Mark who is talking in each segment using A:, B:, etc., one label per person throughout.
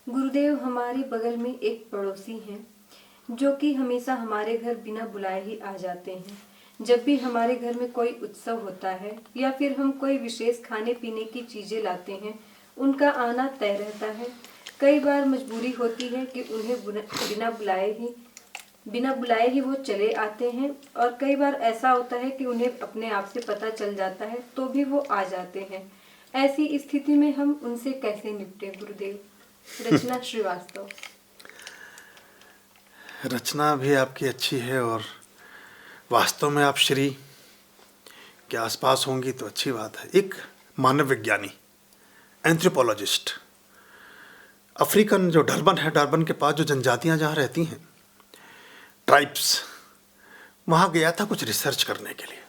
A: गुरुदेव, हमारे बगल में एक पड़ोसी हैं जो कि हमेशा हमारे घर बिना बुलाए ही आ जाते हैं। जब भी हमारे घर में कोई उत्सव होता है या फिर हम कोई विशेष खाने पीने की चीज़ें लाते हैं, उनका आना तय रहता है। कई बार मजबूरी होती है कि उन्हें बिना बुलाए ही वो चले आते हैं, और कई बार ऐसा होता है कि उन्हें अपने आप से पता चल जाता है तो भी वो आ जाते हैं। ऐसी स्थिति में हम उनसे कैसे निपटें गुरुदेव? रचना श्रीवास्तव।
B: रचना भी आपकी अच्छी है और वास्तव में आप श्री के आसपास होंगी तो अच्छी बात है। एक मानव विज्ञानी, एंथ्रोपोलॉजिस्ट, अफ्रीकन जो डरबन है, डरबन के पास जो जनजातियां जहाँ रहती हैं, ट्राइब्स, वहाँ गया था कुछ रिसर्च करने के लिए,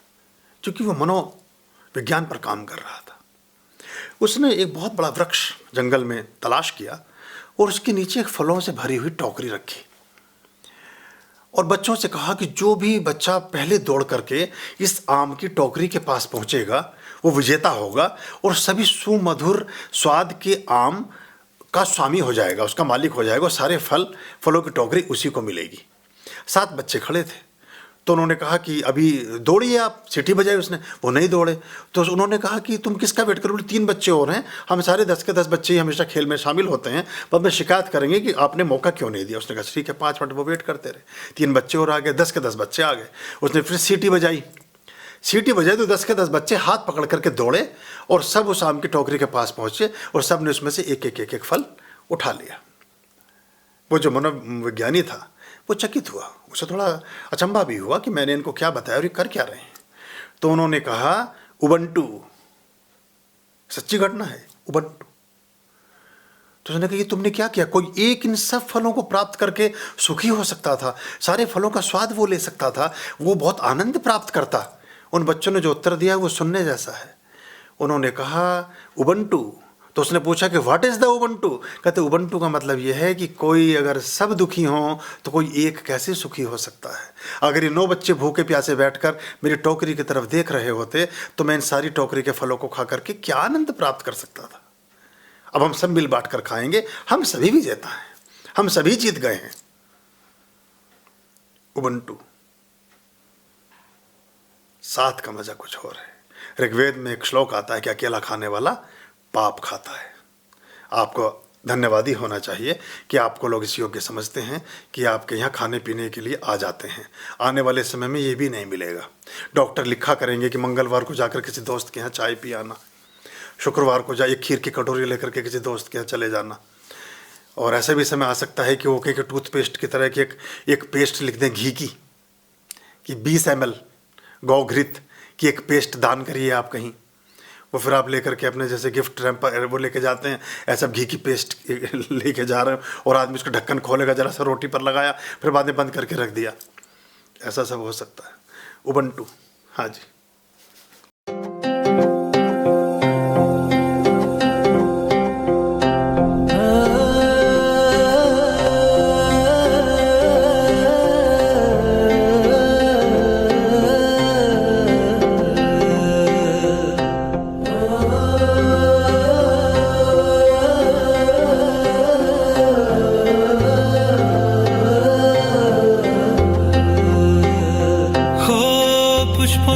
B: क्योंकि वो मनोविज्ञान पर काम कर रहा था। उसने एक बहुत बड़ा वृक्ष जंगल में तलाश किया और उसके नीचे एक फलों से भरी हुई टोकरी रखी और बच्चों से कहा कि जो भी बच्चा पहले दौड़ करके इस आम की टोकरी के पास पहुंचेगा वो विजेता होगा और सभी सुमधुर स्वाद के आम का स्वामी हो जाएगा, उसका मालिक हो जाएगा। सारे फलों की टोकरी उसी को मिलेगी। 7 बच्चे खड़े थे तो उन्होंने कहा कि अभी दौड़िए आप, सीटी बजाई उसने, वो नहीं दौड़े। तो उन्होंने कहा कि तुम किसका वेट करो? 3 बच्चे और हैं, हम सारे 10 के 10 बच्चे ही हमेशा खेल में शामिल होते हैं, बाद में शिकायत करेंगे कि आपने मौका क्यों नहीं दिया। उसने कहा ठीक है, 5 मिनट वो वेट करते रहे। 3 बच्चे और आ गए, 10 के 10 बच्चे आ गए। उसने फिर सीटी बजाई तो 10 के 10 बच्चे हाथ पकड़ करके दौड़े और सब उस आम की टोकरी के पास पहुँचे और सब ने उसमें से एक फल उठा लिया। वो जो मनोविज्ञानी था वो चकित हुआ, उसे थोड़ा अचंभा भी हुआ कि मैंने इनको क्या बताया और ये कर क्या रहे हैं। तो उन्होंने कहा उबंटू, सच्ची घटना है, उबंटू। तो उसने कहा ये तुमने क्या किया? कोई एक इन सब फलों को प्राप्त करके सुखी हो सकता था, सारे फलों का स्वाद वो ले सकता था, वो बहुत आनंद प्राप्त करता। उन बच्चों ने जो उत्तर दिया वो सुनने जैसा है। उन्होंने कहा उबंटू। तो उसने पूछा कि व्हाट इज़ द उबंटू? कहते उबंटू का मतलब यह है कि कोई अगर सब दुखी हों तो कोई एक कैसे सुखी हो सकता है। अगर ये 9 बच्चे भूखे प्यासे बैठकर मेरी टोकरी की तरफ देख रहे होते तो मैं इन सारी टोकरी के फलों को खा करके क्या आनंद प्राप्त कर सकता था। अब हम सब मिल बांट कर खाएंगे, हम सभी विजेता हैं, हम सभी जीत गए हैं। उबंटू। 7 का मजा कुछ और है। ऋग्वेद में एक श्लोक आता है कि अकेला खाने वाला पाप खाता है। आपको धन्यवादी होना चाहिए कि आपको लोग इस योग्य समझते हैं कि आपके यहाँ खाने पीने के लिए आ जाते हैं। आने वाले समय में ये भी नहीं मिलेगा। डॉक्टर लिखा करेंगे कि मंगलवार को जाकर किसी दोस्त के यहाँ चाय पी आना, शुक्रवार को एक खीर की कटोरी लेकर के किसी दोस्त के यहाँ चले जाना। और ऐसा भी समय आ सकता है कि वो कहीं टूथपेस्ट की तरह की एक पेस्ट लिख दें घी की, कि 20 ml गौ घृत की एक पेस्ट दान करिए आप कहीं। वो फिर आप लेकर के अपने जैसे गिफ्ट रैम्पर वो लेके जाते हैं, ऐसा घी की पेस्ट लेके जा रहे हैं और आदमी उसका ढक्कन खोलेगा, जरा सा रोटी पर लगाया, फिर बाद में बंद करके रख दिया। ऐसा सब हो सकता है। उबंटू। हाँ जी।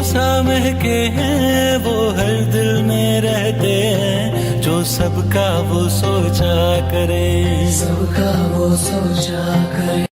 C: सा महके हैं वो हर दिल में रहते हैं, जो सबका वो सोचा करे, सबका वो सोचा करे।